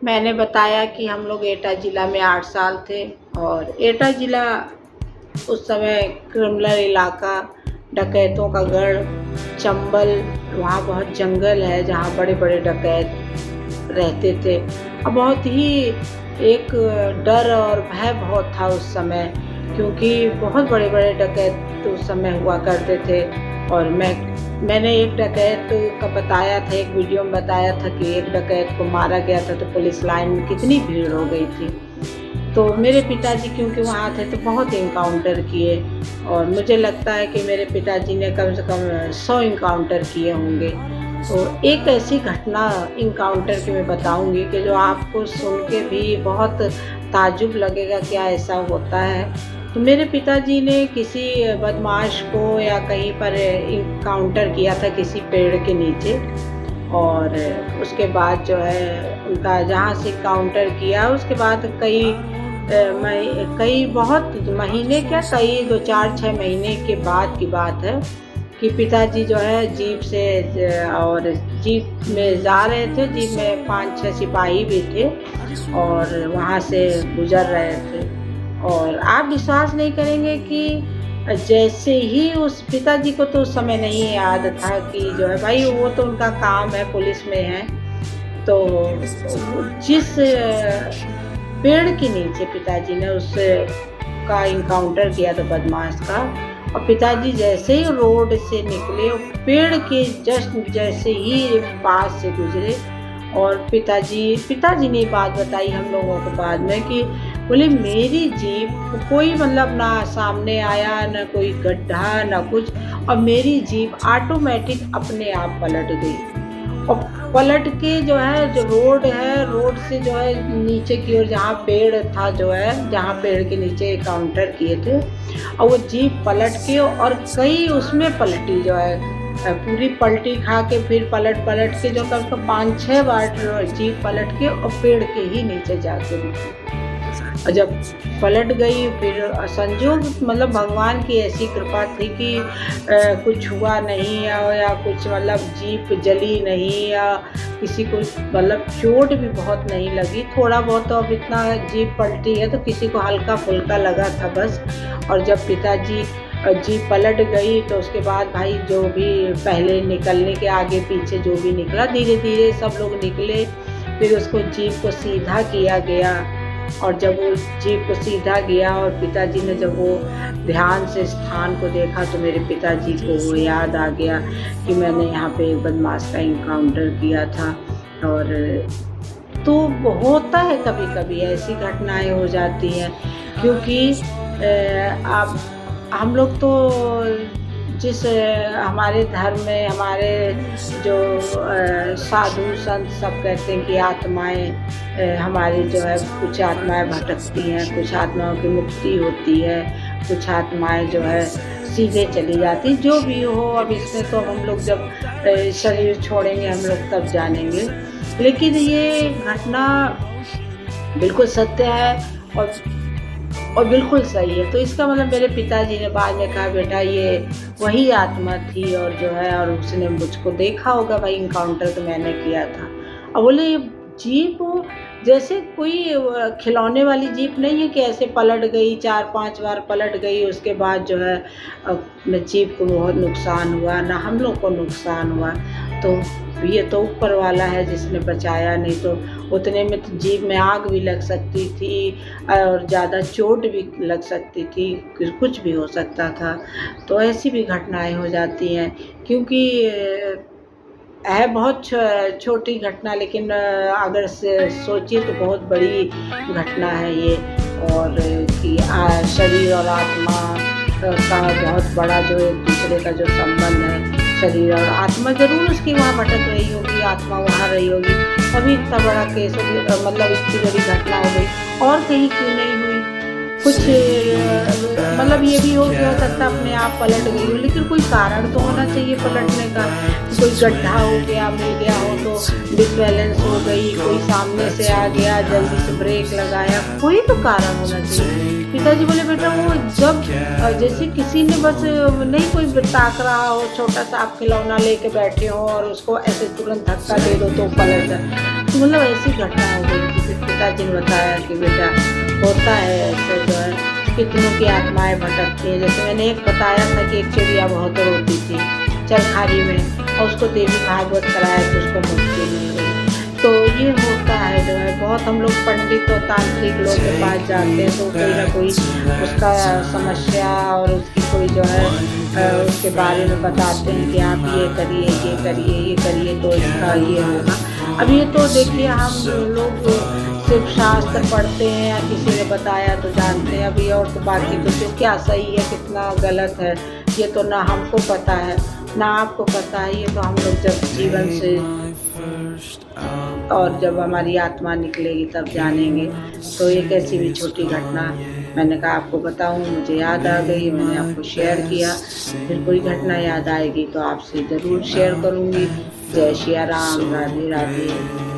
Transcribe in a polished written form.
मैंने बताया कि हम लोग एटा ज़िला में 8 साल थे और एटा ज़िला उस समय क्रिमिनल इलाका, डकैतों का गढ़, चंबल, वहाँ बहुत जंगल है जहाँ बड़े-बड़े डकैत रहते थे और बहुत ही एक डर और भय बहुत था उस समय, क्योंकि बहुत बड़े-बड़े डकैत उस समय हुआ करते थे। और मैंने एक डकैत का बताया था, एक वीडियो में बताया था कि एक डकैत को मारा गया था तो पुलिस लाइन में कितनी भीड़ हो गई थी। तो मेरे पिताजी क्योंकि वहाँ थे तो बहुत एनकाउंटर किए और मुझे लगता है कि मेरे पिताजी ने कम से कम 100 एनकाउंटर किए होंगे। तो एक ऐसी घटना एनकाउंटर की मैं बताऊँगी कि जो आपको सुन के भी बहुत ताज्जुब लगेगा, क्या ऐसा होता है। तो मेरे पिताजी ने किसी बदमाश को या कहीं पर एनकाउंटर किया था किसी पेड़ के नीचे और उसके बाद जो है उनका जहाँ से एनकाउंटर किया उसके बाद कई बहुत महीने क्या कई 2-4-6 महीने के बाद की बात है कि पिताजी जो है जीप से और जीप में जा रहे थे। जीप में 5-6 सिपाही भी थे और वहाँ से गुजर रहे थे और आप विश्वास नहीं करेंगे कि जैसे ही उस पिताजी को तो उस समय नहीं याद था कि जो है भाई वो तो उनका काम है, पुलिस में है। तो जिस पेड़ के नीचे पिताजी ने उस का एनकाउंटर किया था बदमाश का, और पिताजी जैसे ही रोड से निकले पेड़ के जस्ट जैसे ही पास से गुजरे और पिताजी ने बात बताई हम लोगों को बाद में कि बोले मेरी जीप कोई मतलब ना सामने आया ना कोई गड्ढा ना कुछ और मेरी जीप ऑटोमेटिक अपने आप पलट गई और पलट के जो है जो रोड है, रोड से जो है नीचे की ओर जहाँ पेड़ था जो है, जहाँ पेड़ के नीचे एनकाउंटर किए थे और वो जीप पलट के और कई उसमें पलटी जो है पूरी पलटी खा के फिर पलट के जो कम से कम 5-6 बार जीप पलट के और पेड़ के ही नीचे जाके रुकी। और जब पलट गई फिर संजोग मतलब भगवान की ऐसी कृपा थी कि कुछ हुआ नहीं या कुछ मतलब जीप जली नहीं या किसी को मतलब चोट भी बहुत नहीं लगी, थोड़ा बहुत तो अब इतना जीप पलटी है तो किसी को हल्का फुल्का लगा था बस। और जब पिताजी जीप पलट गई तो उसके बाद भाई जो भी पहले निकलने के आगे पीछे जो भी निकला धीरे धीरे सब लोग निकले, फिर उसको जीप को सीधा किया गया और जब वो जीप को सीधा गया और पिताजी ने जब वो ध्यान से स्थान को देखा तो मेरे पिताजी को वो याद आ गया कि मैंने यहाँ पे एक बदमाश का एनकाउंटर किया था। और तो होता है कभी कभी ऐसी घटनाएं हो जाती हैं, क्योंकि आप हम लोग तो जिस हमारे धर्म में हमारे जो साधु संत सब कहते हैं कि आत्माएं हमारी जो है कुछ आत्माएं भटकती हैं, कुछ आत्माओं की मुक्ति होती है, कुछ आत्माएं जो है सीधे चली जाती, जो भी हो। अब इसमें तो हम लोग जब शरीर छोड़ेंगे हम लोग तब जानेंगे, लेकिन ये घटना बिल्कुल सत्य है और बिल्कुल सही है। तो इसका मतलब मेरे पिताजी ने बाद में कहा बेटा ये वही आत्मा थी और जो है और उसने मुझको देखा होगा भाई एनकाउंटर तो मैंने किया था। और बोले ये जीप जैसे कोई खिलौने वाली जीप नहीं है कि ऐसे पलट गई 4-5 बार पलट गई उसके बाद जो है न जीप को बहुत नुकसान हुआ ना हम लोग को नुकसान हुआ। तो ये तो ऊपर वाला है जिसने बचाया, नहीं तो उतने में तो जीप में आग भी लग सकती थी और ज़्यादा चोट भी लग सकती थी, कुछ भी हो सकता था। तो ऐसी भी घटनाएं हो जाती हैं, क्योंकि है बहुत छोटी घटना लेकिन अगर से सोचिए तो बहुत बड़ी घटना है ये। और कि शरीर और आत्मा का बहुत बड़ा जो एक दूसरे का जो संबंध है, शरीर और आत्मा ज़रूर उसकी वहाँ भटक रही होगी, आत्मा वहाँ रही होगी, तभी इतना बड़ा केस मतलब इतनी बड़ी घटना हो गई। और कहीं क्यों नहीं हुई, कुछ मतलब ये भी हो सकता अपने आप पलट गई हो, लेकिन कोई कारण तो होना चाहिए पलटने का। कोई गड्ढा हो गया मिल गया हो तो डिसबैलेंस हो गई, कोई सामने से आ गया जल्दी से ब्रेक लगाया, कोई तो कारण होना चाहिए। पिताजी बोले बेटा वो जब जैसे किसी ने बस नहीं कोई ताक रहा हो, छोटा सा आप खिलौना लेके बैठे हो और उसको ऐसे तुरंत धक्का दे दो तो पलट जाए, तो मतलब ऐसी घटना हो गई थी। फिर पिताजी ने बताया कि बेटा होता है ऐसे जो है, कितनों की आत्माएं भटकती हैं। जैसे मैंने एक बताया था कि एक चिड़िया बहुत रोती थी चरखारी में, और उसको देवी भागवत कराया तो उसको मुक्ति मिल गई। तो ये होता है जो है, बहुत हम लोग पंडित और तांत्रिक लोग के पास जाते हैं तो कोई ना कोई उसका समस्या और उसकी कोई जो है उसके बारे में बताते हैं कि आप ये करिए ये करिए ये करिए तो इसका ये होगा। अब ये तो देखिए हम लोग सिर्फ शास्त्र पढ़ते हैं या किसी ने बताया तो जानते हैं। अभी और तो बाकी तो जो क्या सही है कितना गलत है ये तो ना हमको पता है ना आपको पता है। ये तो हम लोग जब जीवन से और जब हमारी आत्मा निकलेगी तब जानेंगे। तो एक ऐसी भी छोटी घटना मैंने कहा आपको बताऊं, मुझे याद आ गई, मैंने आपको शेयर किया। फिर कोई घटना याद आएगी तो आपसे ज़रूर शेयर करूंगी। जय सिया राम, राधे राधे।